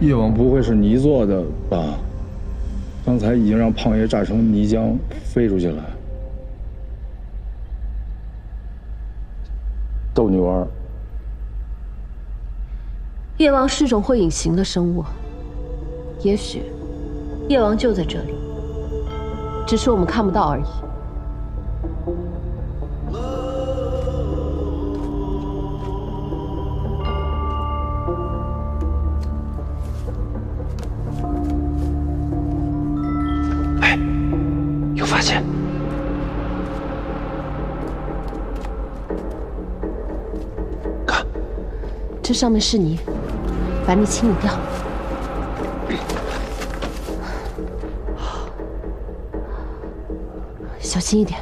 夜网不会是你做的吧？刚才已经让胖爷炸成泥浆飞出去了。逗你玩。夜王是种会隐形的生物，也许夜王就在这里，只是我们看不到而已。哎，有发现！看，这上面是泥，把泥清理掉。小心一点。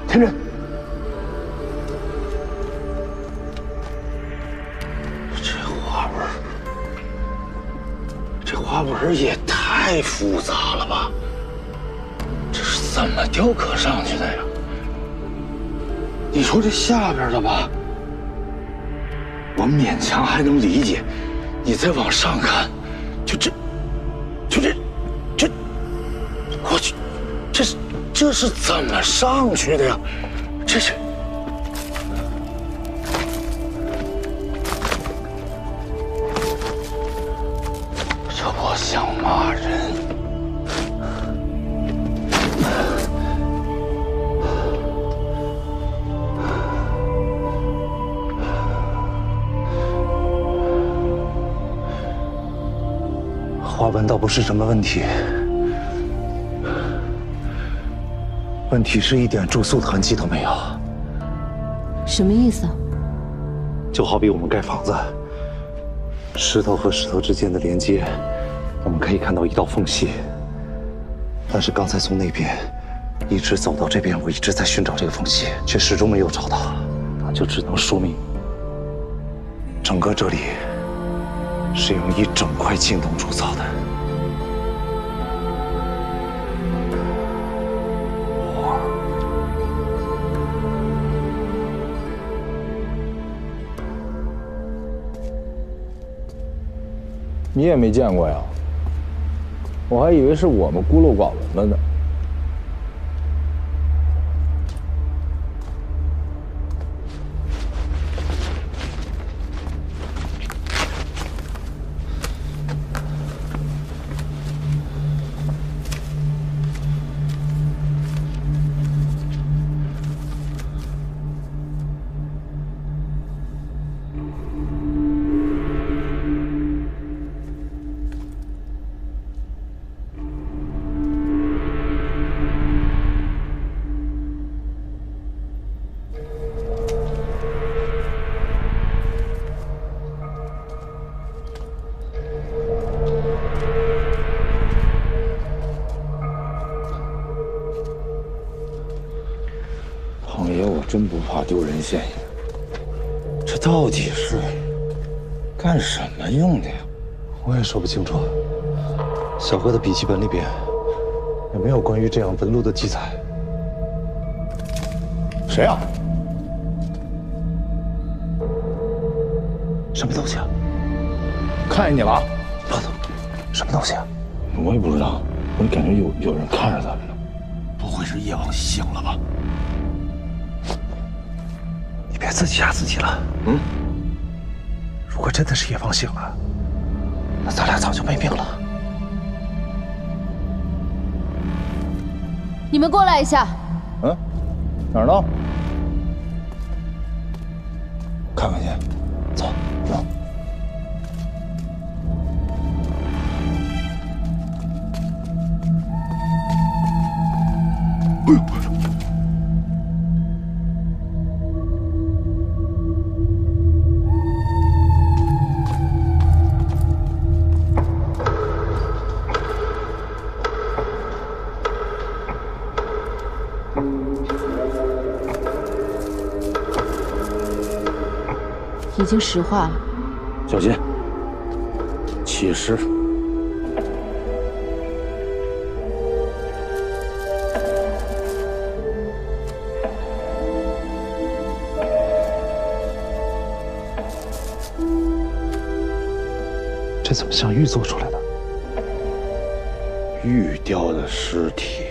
田震，这花纹也太复杂了吧？这是怎么雕刻上去的呀？你说这下边的吧，我勉强还能理解，你再往上看，我去，这是怎么上去的呀？这是。这不像骂人。花纹倒不是什么问题。问题是一点住宿的痕迹都没有。什么意思啊？就好比我们盖房子，石头和石头之间的连接，我们可以看到一道缝隙。但是刚才从那边一直走到这边，我一直在寻找这个缝隙，却始终没有找到。那就只能说明，整个这里是用一整块青铜铸造的。你也没见过呀？我还以为是我们孤陋寡闻了呢。胖爷，我真不怕丢人现眼。这到底是干什么用的呀？我也说不清楚。小哥的笔记本里边也没有关于这样纹路的记载。谁啊？什么东西啊？看见你了？老头，什么东西啊？我也不知道，我感觉有人看着咱们呢。不会是夜王醒了吧？你别自己吓自己了。嗯，如果真的是夜王醒了，那咱俩早就没命了。你们过来一下。嗯，哪儿呢？看看去。走，走。已经石化了，小心，起尸。这怎么像玉做出来的？玉雕的尸体。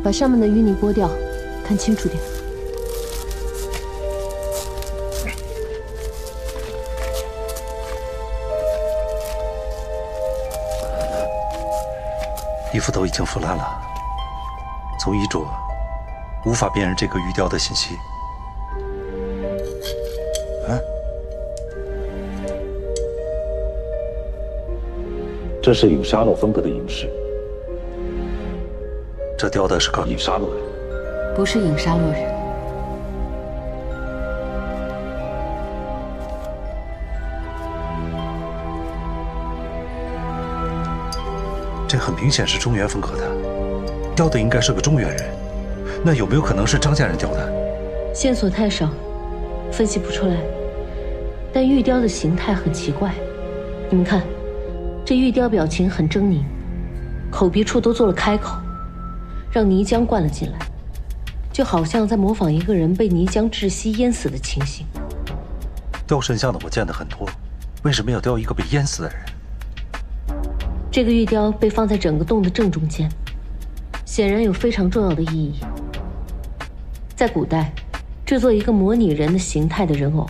把上面的淤泥剥掉，看清楚点。衣服都已经腐烂了，从衣着无法辨认这个玉雕的信息。这是影沙洛风格的银饰，这雕的是个影沙洛人。不是影沙洛人，这很明显是中原风格的，雕的应该是个中原人。那有没有可能是张家人雕的？线索太少，分析不出来。但玉雕的形态很奇怪，你们看。这玉雕表情很狰狞，口鼻处都做了开口，让泥浆灌了进来，就好像在模仿一个人被泥浆窒息淹死的情形。雕神像的我见得很多，为什么要雕一个被淹死的人？这个玉雕被放在整个洞的正中间，显然有非常重要的意义。在古代，制作一个模拟人的形态的人偶，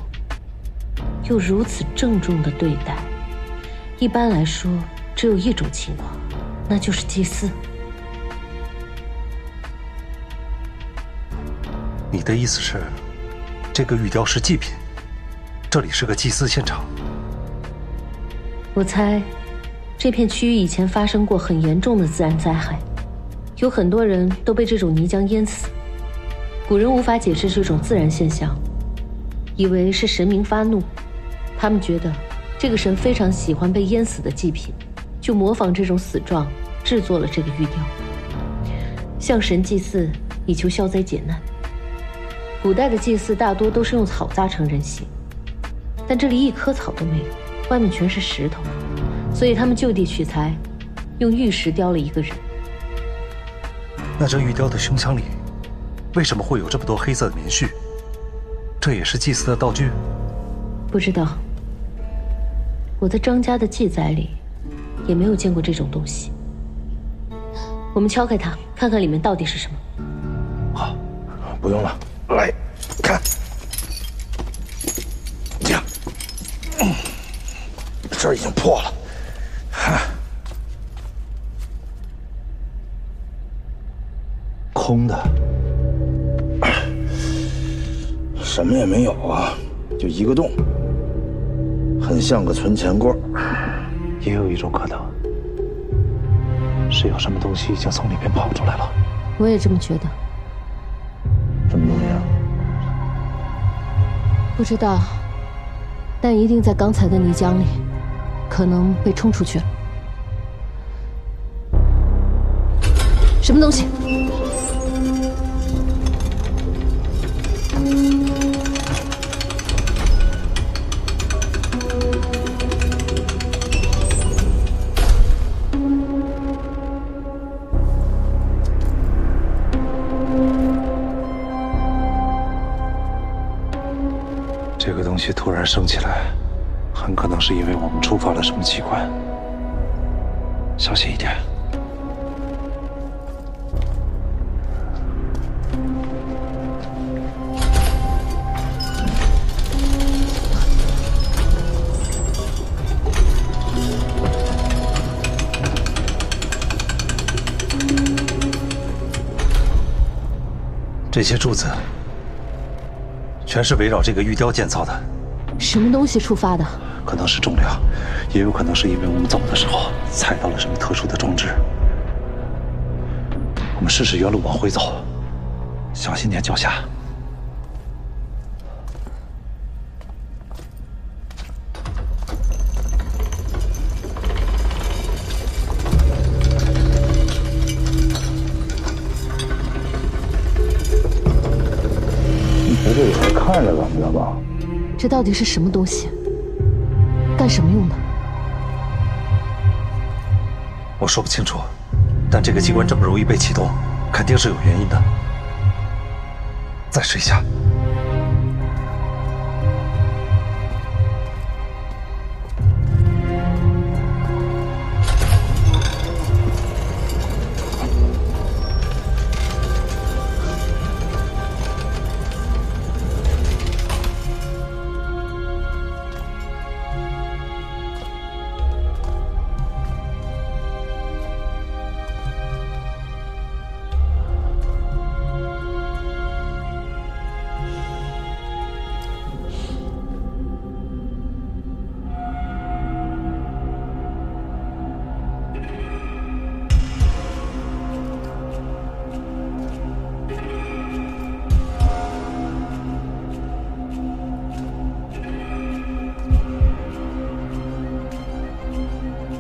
又如此郑重的对待。一般来说，只有一种情况，那就是祭祀。你的意思是，这个玉雕是祭品，这里是个祭祀现场？我猜，这片区域以前发生过很严重的自然灾害，有很多人都被这种泥浆淹死。古人无法解释这种自然现象，以为是神明发怒，他们觉得这个神非常喜欢被淹死的祭品，就模仿这种死状制作了这个玉雕，向神祭祀以求消灾解难。古代的祭祀大多都是用草扎成人形，但这里一棵草都没有，外面全是石头，所以他们就地取材，用玉石雕了一个人。那这玉雕的胸腔里为什么会有这么多黑色的棉絮？这也是祭祀的道具？不知道。我在张家的记载里也没有见过这种东西。我们敲开它，看看里面到底是什么。好，不用了，来看，这样，这儿已经破了，空的，什么也没有啊，就一个洞。很像个存钱罐，也有一种可能，是有什么东西已经从里面跑出来了。我也这么觉得。什么东西啊？不知道，但一定在刚才的泥浆里，可能被冲出去了。什么东西？这个东西突然升起来，很可能是因为我们触发了什么器官。小心一点。这些柱子全是围绕这个玉雕建造的。什么东西触发的？可能是重量，也有可能是因为我们走的时候踩到了什么特殊的装置。我们试试原路往回走，小心点脚下。你不会也是看着咱们的吧？这到底是什么东西？干什么用的？我说不清楚，但这个机关这么容易被启动，肯定是有原因的。再试一下。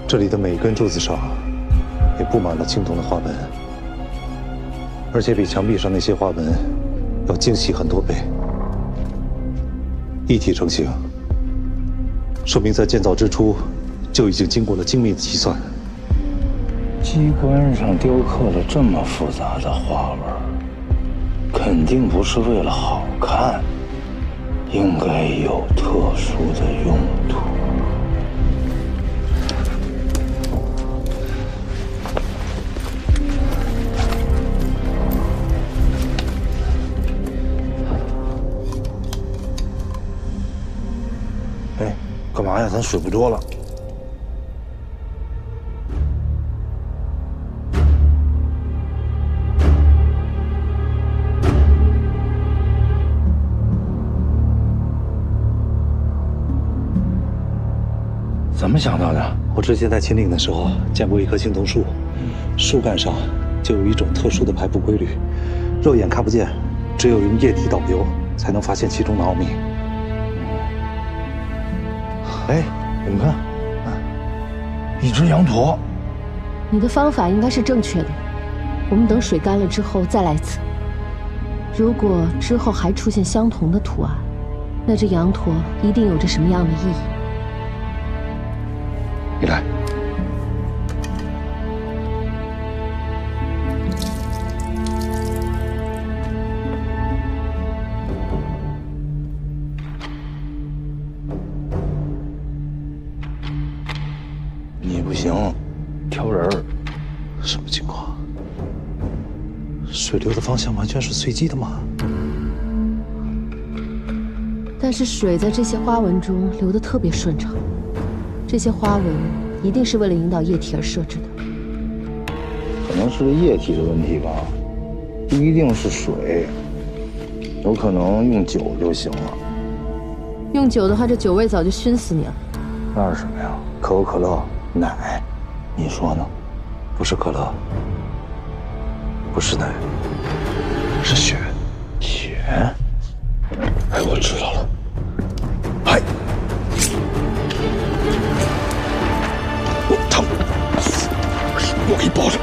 这里的每根柱子上也布满了青铜的花纹，而且比墙壁上那些花纹要精细很多倍。一体成型，说明在建造之初就已经经过了精密的计算。机关上雕刻了这么复杂的花纹，肯定不是为了好看，应该有特殊的用途。哎，干嘛呀？咱水不多了。怎么想到的？我之前在秦岭的时候见过一棵青铜树，树干上就有一种特殊的排布规律，肉眼看不见，只有用液体导流才能发现其中的奥秘。哎，你们看，一只羊驼。你的方法应该是正确的。我们等水干了之后再来一次。如果之后还出现相同的图案，那这羊驼一定有着什么样的意义。你来。你不行，挑人儿。什么情况？水流的方向完全是随机的吗？但是水在这些花纹中流得特别顺畅，这些花纹一定是为了引导液体而设置的。可能是液体的问题吧，不一定是水，有可能用酒就行了。用酒的话，这酒味早就熏死你了。那是什么呀？可口可乐、奶，你说呢？不是可乐，不是奶，是血。血？哎，我知道了。嗨，我给你包着。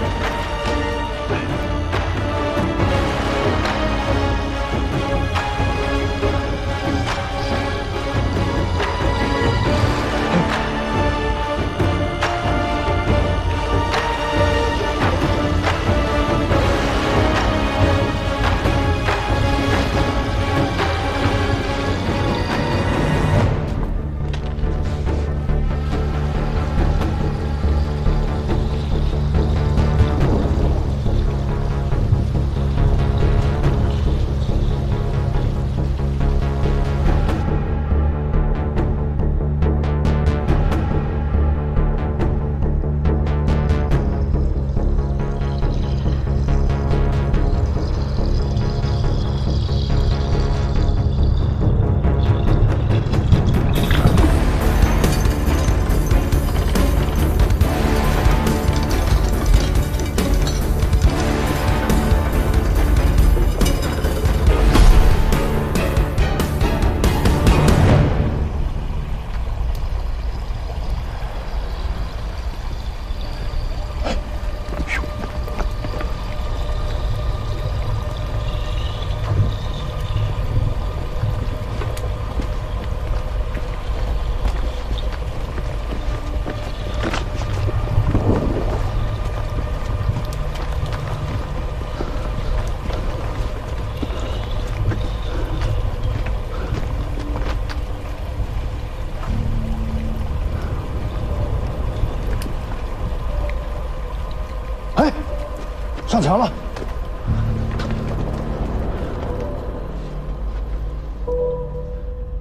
上墙了。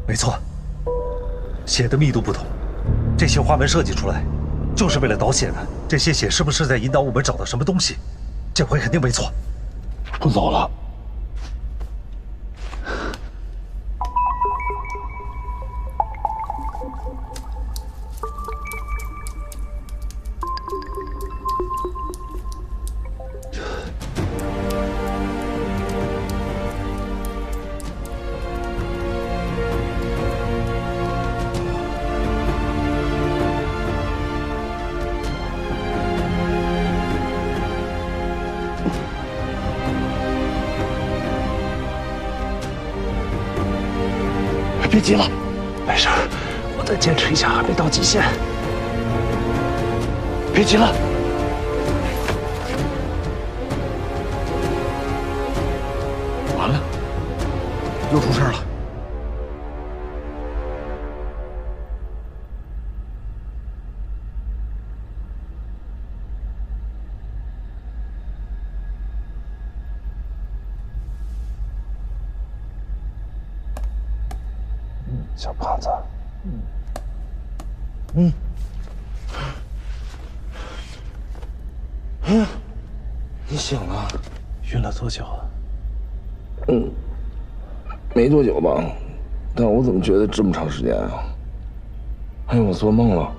没错，血的密度不同，这些花纹设计出来，就是为了导血的。这些血是不是在引导我们找到什么东西？这回肯定没错。不走了。别急了，没事，我再坚持一下，还没到极限。别急了。完了，又出事了。小胖子，哎呀，你醒了？晕了多久啊？没多久吧，但我怎么觉得这么长时间啊？哎，我做梦了，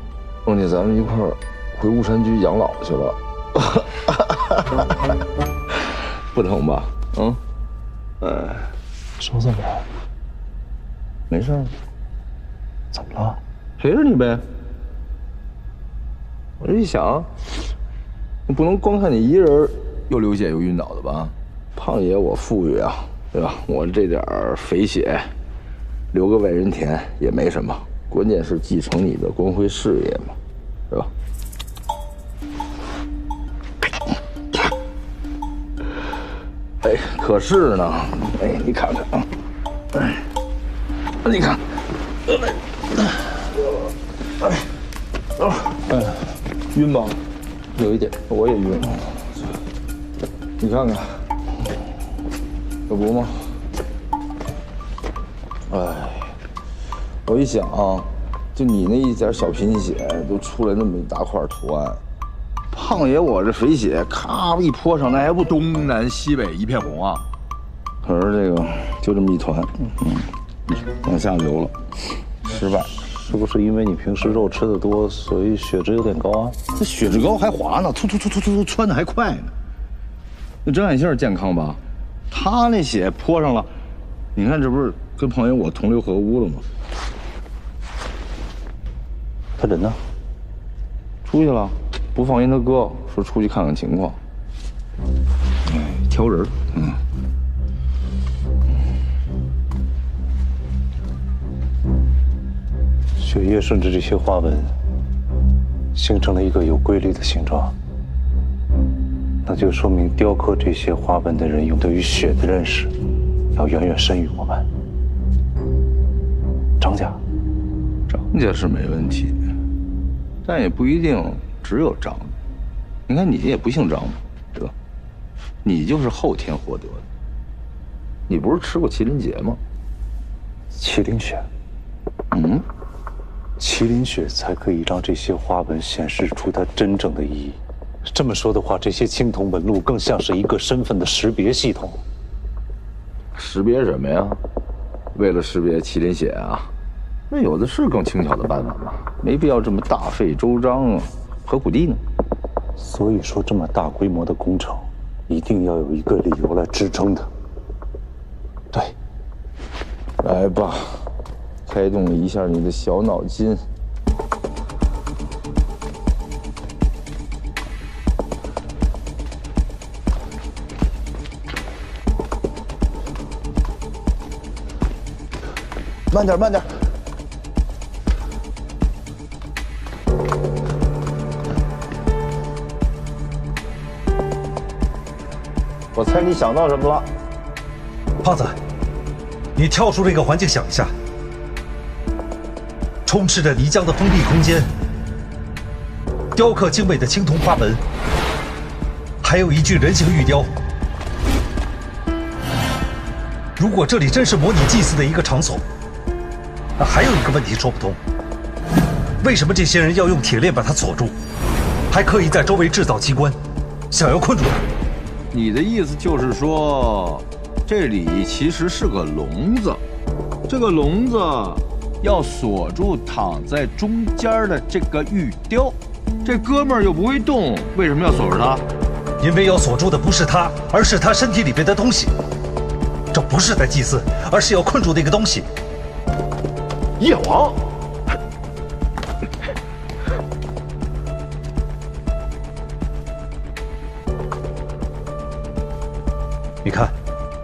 梦见咱们一块儿回巫山居养老去了。不疼吧？手怎么了？没事。怎么了？陪着你呗。我这一想，你不能光看你一人又流血又晕倒的吧？胖爷我富裕啊，对吧？我这点肥血，留个外人田也没什么。关键是继承你的光辉事业嘛，对吧？哎，可是呢，哎，你看看啊，哎，你看，晕吗？有一点，我也晕。你看看，可不吗？哎，我一想啊，就你那一点小贫血，都出来那么一大块图案。胖爷我这肥血，咔一泼上，那还不东南西北一片红啊！可是这个就这么一团，往下流了，失败。是不是因为你平时肉吃的多，所以血脂有点高啊？这血脂高还滑呢，突窜的还快呢。那张眼线健康吧？他那血泼上了，你看这不是跟胖爷我同流合污了吗？他人呢？出去了，不放心他哥，说出去看看情况。哎，挑人，血液顺着这些花纹，形成了一个有规律的形状，那就说明雕刻这些花纹的人对于血的认识，要远远深于我们。张家，张家是没问题，但也不一定只有张家。你看你也不姓张嘛，对吧？你就是后天获得的。你不是吃过麒麟血吗？麒麟血，麒麟血才可以让这些花纹显示出它真正的意义。这么说的话，这些青铜纹路更像是一个身份的识别系统。识别什么呀？为了识别麒麟血啊？那有的是更轻巧的办法嘛，没必要这么大费周章啊，何苦地呢？所以说，这么大规模的工程，一定要有一个理由来支撑它。对，来吧，开动一下你的小脑筋。慢点，慢点。我猜你想到什么了？胖子，你跳出这个环境想一下，充斥着泥浆的封闭空间，雕刻精美的青铜花纹，还有一具人形玉雕。如果这里真是模拟祭祀的一个场所，那还有一个问题说不通：为什么这些人要用铁链把它锁住，还刻意在周围制造机关，想要困住他？你的意思就是说，这里其实是个笼子，这个笼子要锁住躺在中间的这个玉雕。这哥们儿又不会动，为什么要锁住他？因为要锁住的不是他，而是他身体里边的东西。这不是在祭祀，而是要困住的一个东西。夜王，你看，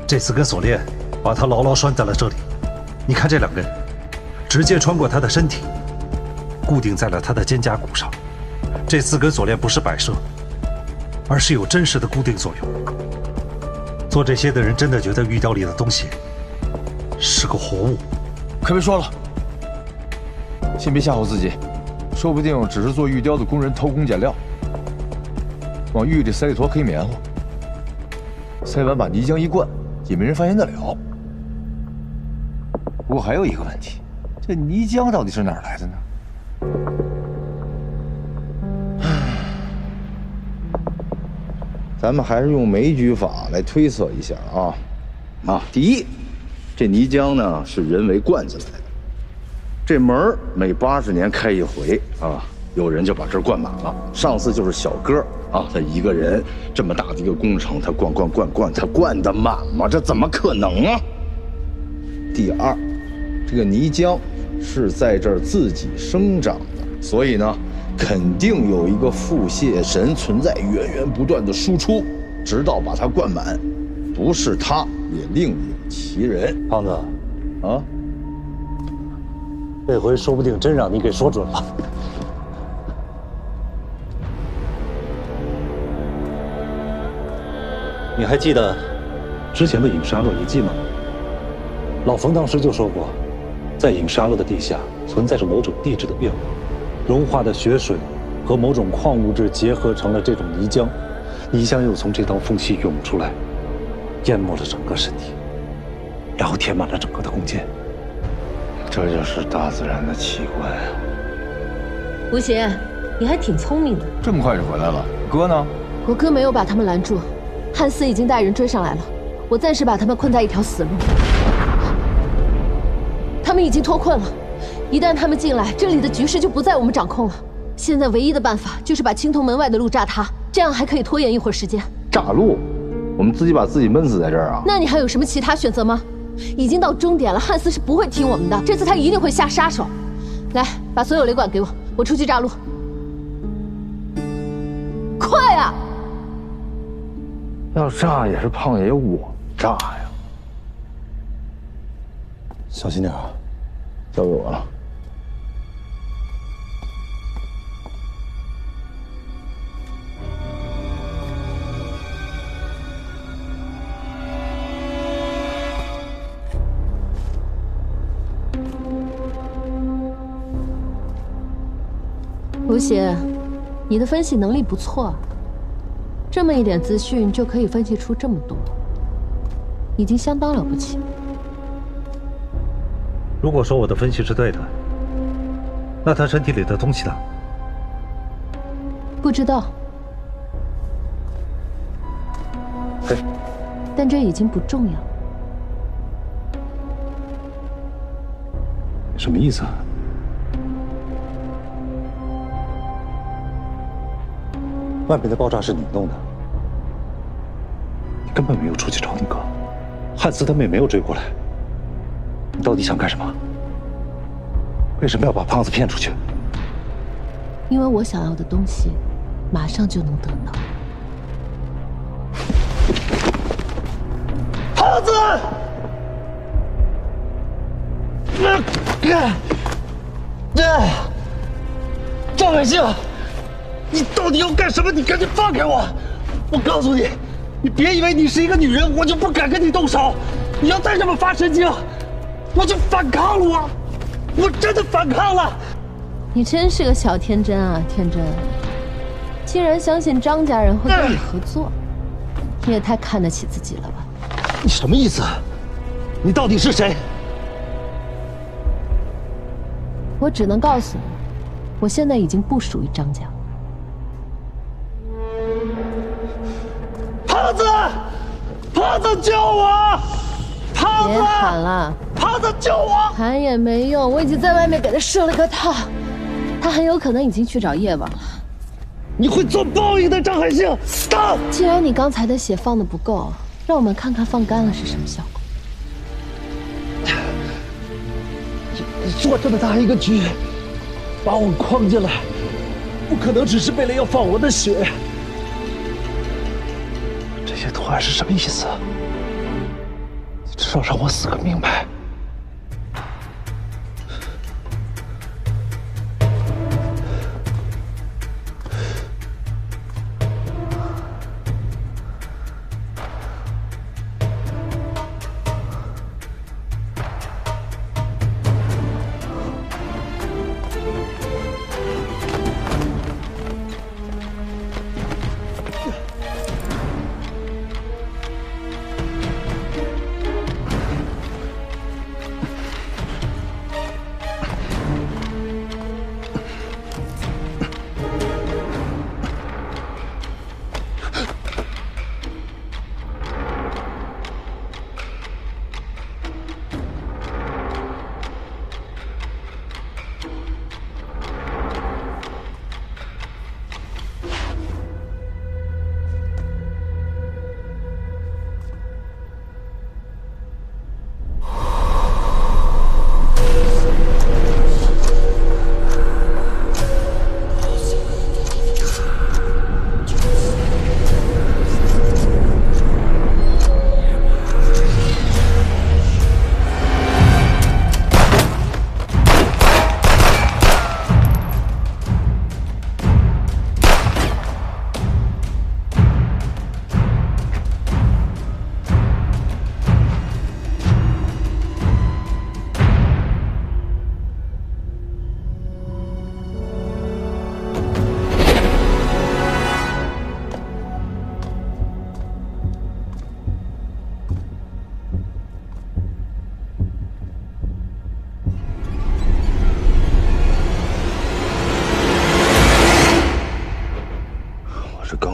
这4根锁链把他牢牢拴在了这里。你看这2根，直接穿过他的身体，固定在了他的肩胛骨上。这4根锁链不是摆设，而是有真实的固定作用。做这些的人真的觉得玉雕里的东西是个活物。可别说了，先别吓唬自己，说不定只是做玉雕的工人偷工减料，往玉里塞一坨黑棉花，塞完把泥浆一灌，也没人发现得了。不过还有一个问题，这泥浆到底是哪儿来的呢？咱们还是用枚举法来推测一下啊。第一，这泥浆呢是人为灌进来的，这门每80年开一回啊，有人就把这儿灌满了。上次就是小哥啊，他一个人这么大的一个工程，他灌，他灌得满吗？这怎么可能啊？第二，这个泥浆是在这儿自己生长的，所以呢，肯定有一个腹泻神存在，源源不断的输出，直到把它灌满。不是他，也另有其人。胖子，啊，这回说不定真让你给说准了。你还记得之前的影沙洛遗迹吗？老冯当时就说过，在影沙洛的地下存在着某种地质的变化，融化的血水和某种矿物质结合成了这种泥浆，泥浆又从这道缝隙涌出来，淹没了整个身体，然后填满了整个的空间。这就是大自然的奇观啊！吴邪，你还挺聪明的。这么快就回来了，哥呢？我哥没有把他们拦住，汉斯已经带人追上来了，我暂时把他们困在一条死路。他们已经脱困了，一旦他们进来，这里的局势就不在我们掌控了。现在唯一的办法就是把青铜门外的路炸塌，这样还可以拖延一会儿时间。炸路，我们自己把自己闷死在这儿啊？那你还有什么其他选择吗？已经到终点了，汉斯是不会听我们的，这次他一定会下杀手。来，把所有雷管给我，我出去炸路。快啊！要炸也是胖爷我炸呀，小心点啊！交给我了。吴邪，你的分析能力不错，这么一点资讯就可以分析出这么多，已经相当了不起。如果说我的分析是对的，那他身体里的东西呢？不知道。嘿，但这已经不重要。什么意思啊？外面的爆炸是你弄的，你根本没有出去找你哥，汉斯他们也没有追过来，你到底想干什么？为什么要把胖子骗出去？因为我想要的东西，马上就能得到。胖子！赵海星，你到底要干什么？你赶紧放开我！我告诉你，你别以为你是一个女人，我就不敢跟你动手。你要再这么发神经，我就反抗了。我真的反抗了。你真是个小天真啊，天真。既然相信张家人会跟你合作，你也太看得起自己了吧？你什么意思？你到底是谁？我只能告诉你，我现在已经不属于张家。胖子，胖子救我！胖子，别喊了，胖子救我！喊也没用，我已经在外面给他设了个套，他很有可能已经去找叶王了。你会做报应的，张海星！打！既然你刚才的血放的不够，让我们看看放干了是什么效果。你做这么大一个局，把我框进来，不可能只是为了要放我的血。这些图案是什么意思？你至少让我死个明白。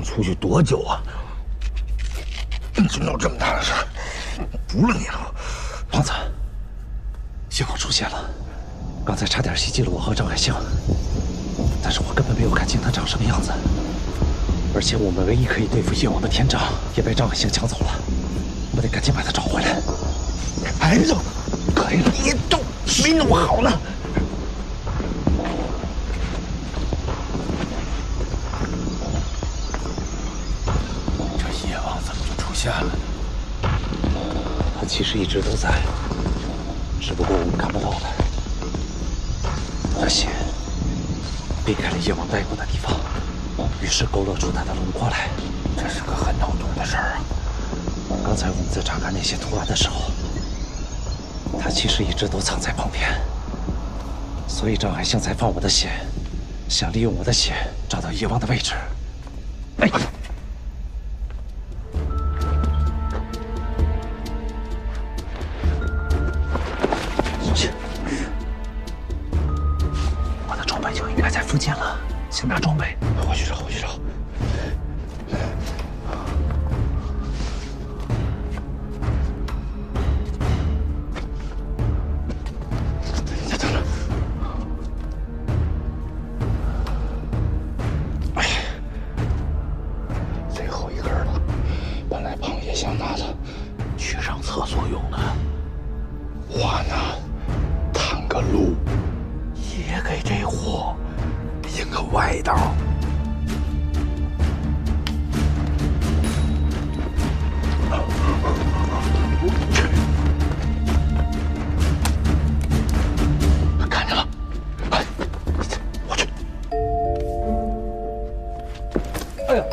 出去多久啊？真闹这么大的事儿，服了你了！胖子，叶王出现了，刚才差点袭击了我和张海星，但是我根本没有看清他长什么样子，而且我们唯一可以对付叶王的天杖也被张海星抢走了，我得赶紧把他找回来。还扔？可以了，你都没弄好呢。他其实一直都在，只不过我们看不到他。他的血避开了叶王待过的地方，于是勾勒出他的轮廓来。这是个很脑洞的事儿啊！刚才我们在查看那些图案的时候，他其实一直都藏在旁边，所以张海星才放我的血，想利用我的血找到叶王的位置。哎！附近了，先拿装备，回去找，回去找。在等着。哎，最后一根了。本来胖爷想拿它去上厕所用的，我呢，探个路，也给这货引个歪道。看见了，哎，我去！哎呀！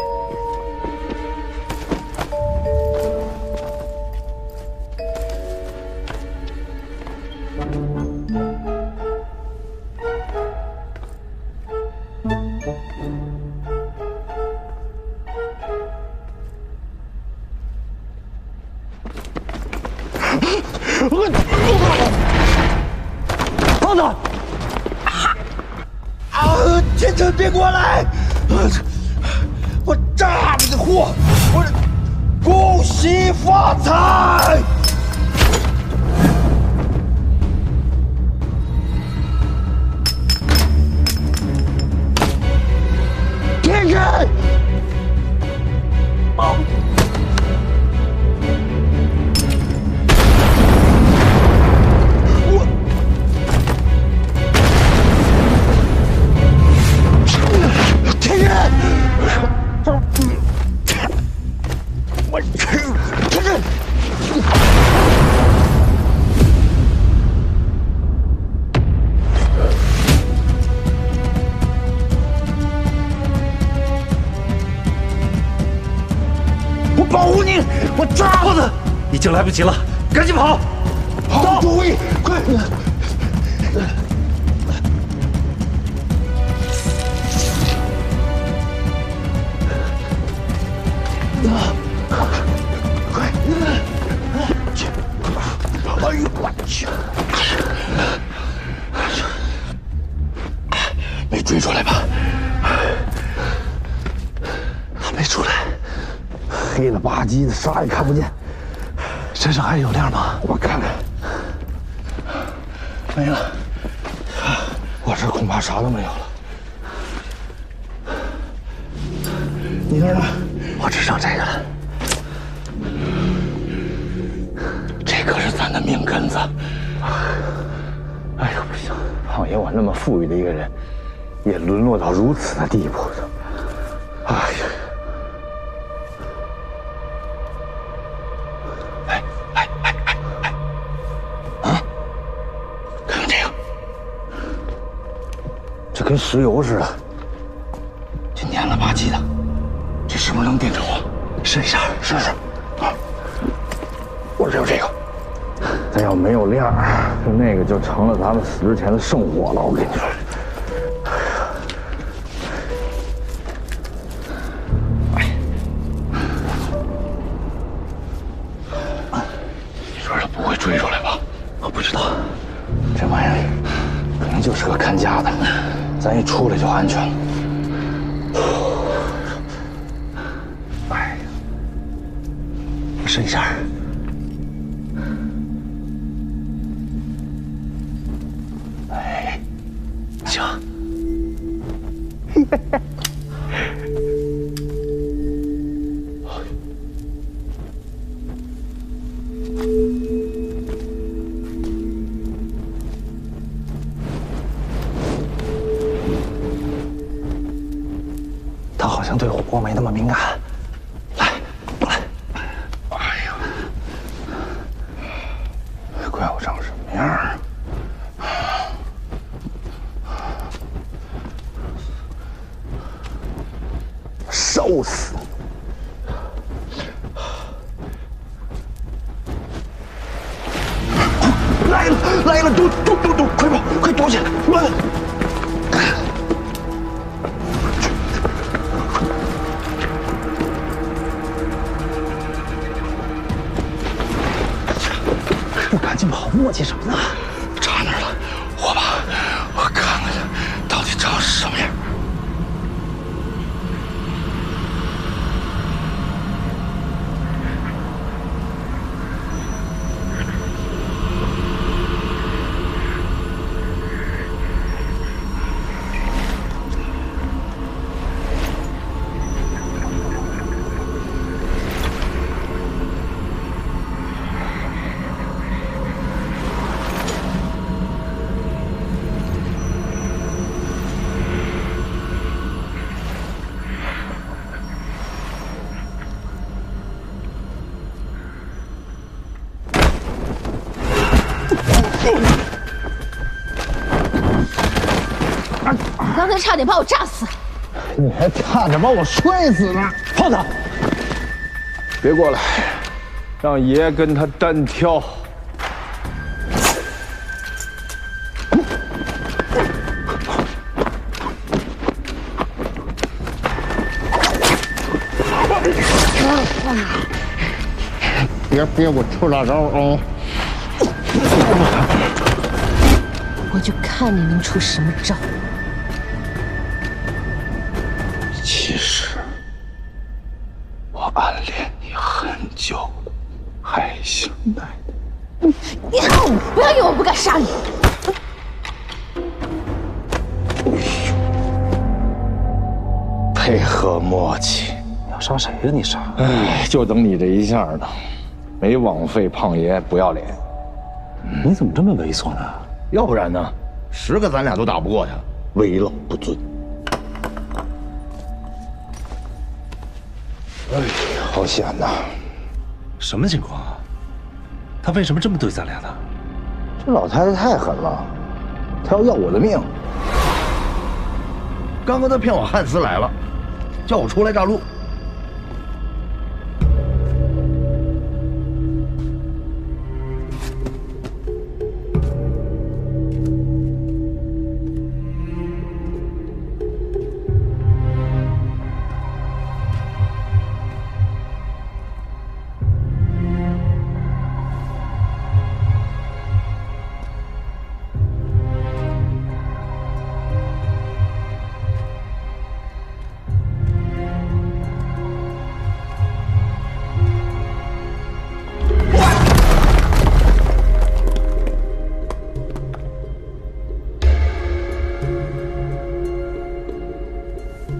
胖子！天辰，别过来！我炸你的货！我恭喜发财！天辰！我保护你！我抓胖子，已经来不及了，赶紧跑！好主意，快！快！哎呦我去！没追出来吧？他没出来，黑了吧唧的，啥也看不见。身上还有亮吗？我看看，没了。我这恐怕啥都没有了。你那儿呢？我只剩这个了。这可是咱的命根子。哎呦，不行！胖爷，我那么富裕的一个人，也沦落到如此的地步。哎呀！看看这个，这跟石油似的，这黏了吧唧的，这是不是能点着火？试一下，试试。啊，我这有这个。咱要没有亮，就那个就成了咱们死之前的圣火了。我跟你说，你说他不会追出来吧？我不知道，这玩意儿可能就是个看家的，咱一出来就安全了。哎呀，我试一下。哎，行。他好像对火光没那么敏感。来，过来。哎呀，怪我长什么样啊！烧死！来了来了，躲，快跑，快躲起来！乱！赶紧跑，磨叽什么呢？插那儿了，火把，我看看到底长什么样。你刚才差点把我炸死。你还差点把我摔死呢！胖子，别过来，让爷跟他单挑。别，我出大招啊！我就看你能出什么招。其实我暗恋你很久了，还想奈何。你不要以为我不敢杀你。配合默契。你要杀谁呀？你杀？哎，就等你这一下呢，没枉费胖爷不要脸。你怎么这么猥琐呢？要不然呢？10个咱俩都打不过他。为老不尊。哎，好险呐！什么情况啊？他为什么这么对咱俩呢？这老太太太狠了，她要我的命。刚刚他骗我汉斯来了，叫我初来乍露。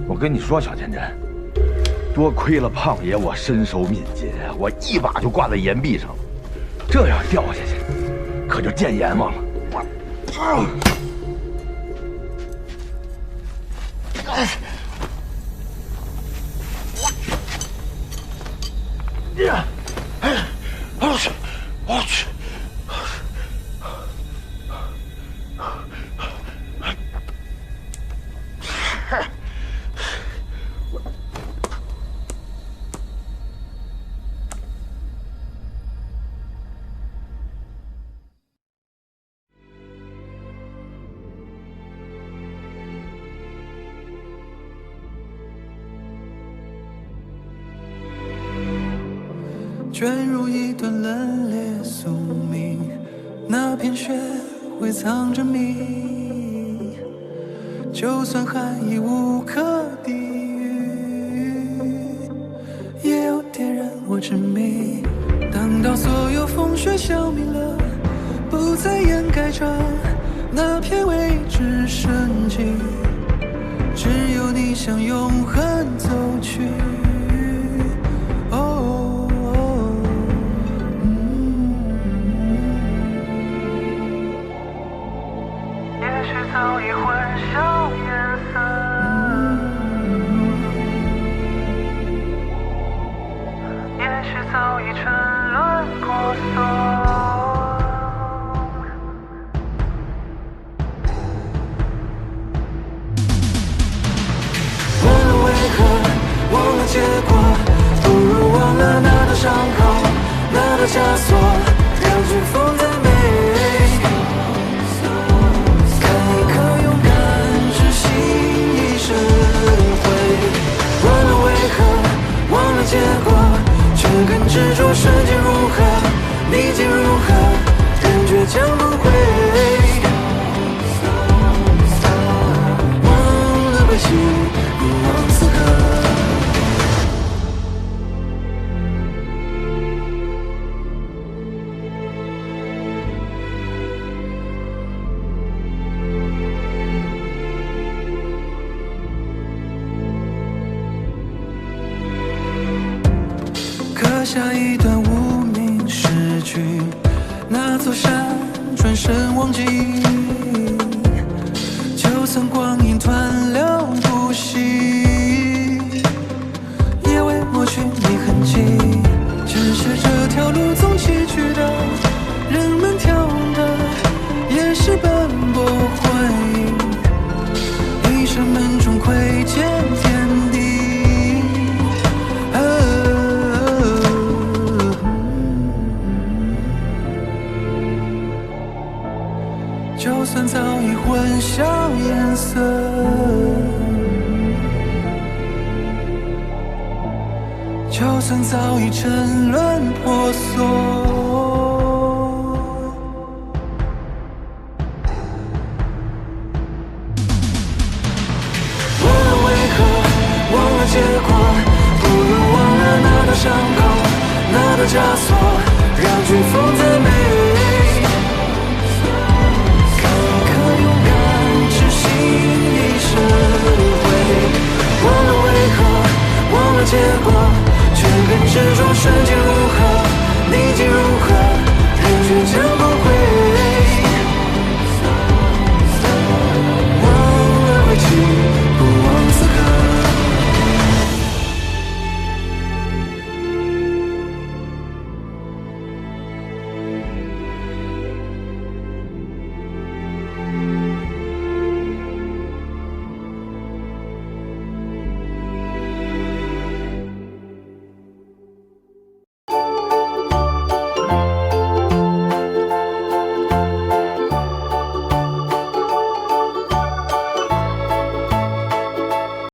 我跟你说，小天真，多亏了胖爷我身手敏捷，我一把就挂在岩壁上了。这要掉下去，可就见阎王了。我去，我去！卷入一段冷冽宿命，那片雪会藏着谜，就算含义无可抵御，也有点让我执迷。等到所有风雪消弭了，不再掩盖着那片未知生机，只有你向永恒走去。早已混淆颜色，也许早已沉沦婆娑。忘了为何，忘了结果，不如忘了那道伤口，那道枷锁，让剧风再美。结果却更执着世界如何，历经如何，感觉将轮回。忘了悲喜，忘此刻。刻下一段无名诗句，那座山转身忘记，就算光阴湍流不息，也未抹去你痕迹。只是这条路总崎岖的，人们眺望的也是奔波幻影，一生门中窥见天地。就算早已混淆颜色，就算早已沉沦婆娑。枷锁，让飓风在每